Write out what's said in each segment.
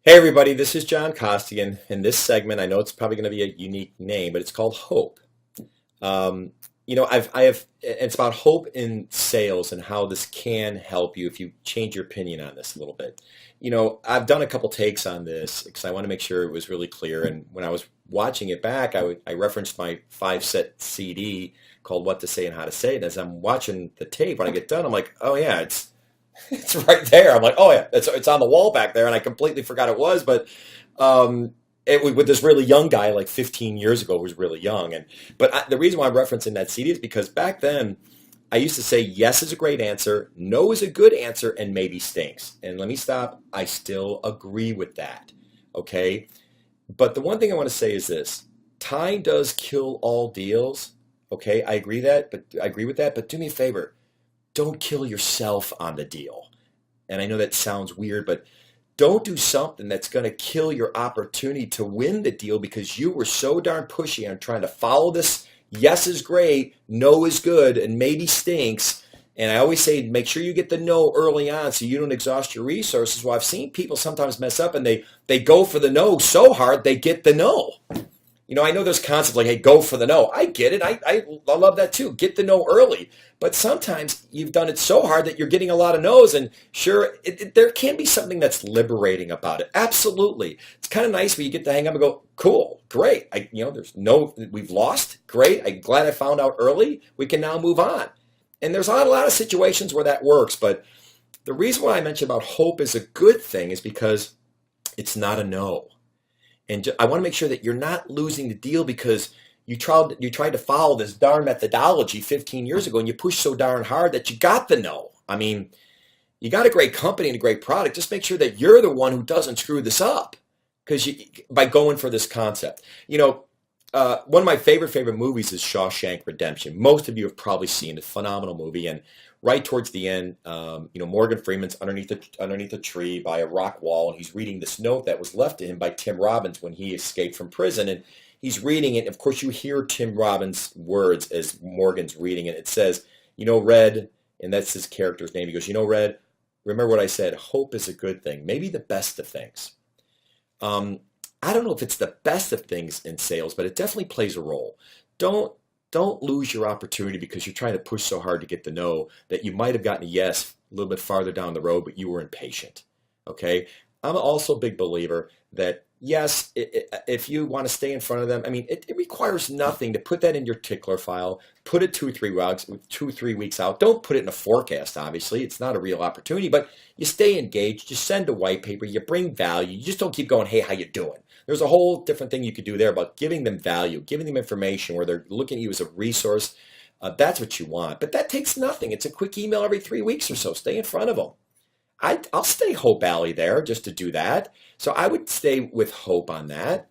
Hey everybody, this is John Costigan. In this segment, I know it's probably going to be a unique name, but it's called Hope. It's about hope in sales and how this can help you if you change your opinion on this a little bit. I've done a couple takes on this because I want to make sure it was really clear. And when I was watching it back, I referenced my 5-set CD called What to Say and How to Say It. And as I'm watching the tape, when I get done, I'm like, oh yeah, it's right there. I'm like, oh yeah, it's on the wall back there, and I completely forgot it was. But it was with this really young guy, like 15 years ago, who was really young. The reason why I'm referencing that CD is because back then I used to say yes is a great answer, no is a good answer, and maybe stinks. And let me stop. I still agree with that. Okay, but the one thing I want to say is this: time does kill all deals. Okay, I agree with that. But do me a favor. Don't kill yourself on the deal. And I know that sounds weird, but don't do something that's going to kill your opportunity to win the deal because you were so darn pushy on trying to follow this yes is great, no is good, and maybe stinks. And I always say make sure you get the no early on so you don't exhaust your resources. Well, I've seen people sometimes mess up and they go for the no so hard they get the no. I know there's concepts like, hey, go for the no. I get it. I love that too. Get the no early. But sometimes you've done it so hard that you're getting a lot of no's. And sure, there can be something that's liberating about it. Absolutely. It's kind of nice when you get to hang up and go, cool, great. There's no, we've lost. Great. I'm glad I found out early. We can now move on. And there's not a lot of situations where that works. But the reason why I mentioned about hope is a good thing is because it's not a no. And I want to make sure that you're not losing the deal because you tried to follow this darn methodology 15 years ago and you pushed so darn hard that you got the no. I mean, you got a great company and a great product. Just make sure that you're the one who doesn't screw this up by going for this concept. One of my favorite movies is Shawshank Redemption. Most of you have probably seen it. Phenomenal movie. And right towards the end, Morgan Freeman's underneath a tree by a rock wall, and he's reading this note that was left to him by Tim Robbins when he escaped from prison. And he's reading it. And of course, you hear Tim Robbins' words as Morgan's reading it. It says, Red, and that's his character's name. He goes, Red, remember what I said. Hope is a good thing, maybe the best of things. I don't know if it's the best of things in sales, but it definitely plays a role. Don't lose your opportunity because you're trying to push so hard to get the no that you might have gotten a yes a little bit farther down the road, but you were impatient. Okay? I'm also a big believer that, yes, if you want to stay in front of them, it requires nothing to put that in your tickler file, put it 2-3 weeks out. Don't put it in a forecast, obviously. It's not a real opportunity, but you stay engaged. You send a white paper. You bring value. You just don't keep going, hey, how you doing? There's a whole different thing you could do there about giving them value, giving them information where they're looking at you as a resource. That's what you want. But that takes nothing. It's a quick email every 3 weeks or so. Stay in front of them. I'll stay Hope Alley there just to do that. So I would stay with Hope on that.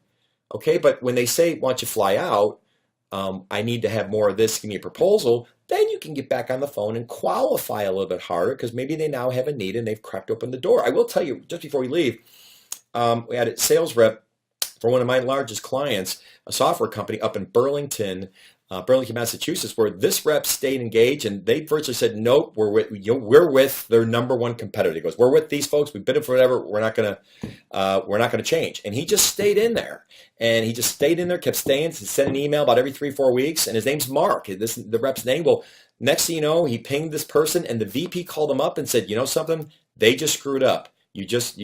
Okay, but when they say, why don't you fly out, I need to have more of this, give me a proposal, then you can get back on the phone and qualify a little bit harder because maybe they now have a need and they've cracked open the door. I will tell you, just before we leave, we had a sales rep for one of my largest clients, a software company up in Burlington, Massachusetts, where this rep stayed engaged, and they virtually said, "Nope, we're with their number one competitor." He goes, "We're with these folks. We bid it for whatever. We're not gonna change." And he just stayed in there, kept staying. Sent an email about every 3-4 weeks, and his name's Mark. This is the rep's name. Well, next thing you know, he pinged this person, and the VP called him up and said, "You know something? They just screwed up. You just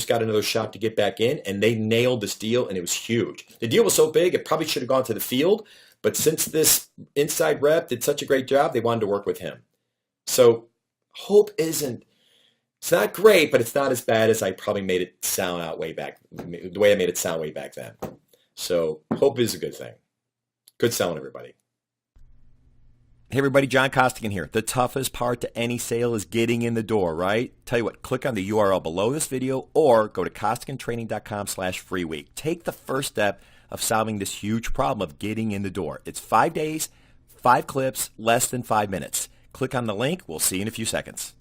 got another shot to get back in," and they nailed this deal, and it was huge. The deal was so big, it probably should have gone to the field, but since this inside rep did such a great job, they wanted to work with him. So hope it's not great, but it's not as bad as I probably made it sound out way back, the way I made it sound way back then. So hope is a good thing. Good selling, everybody. Hey everybody, John Costigan here. The toughest part to any sale is getting in the door, right? Tell you what, click on the URL below this video or go to costigantraining.com/free week. Take the first step of solving this huge problem of getting in the door. It's 5 days, 5 clips, less than 5 minutes. Click on the link. We'll see you in a few seconds.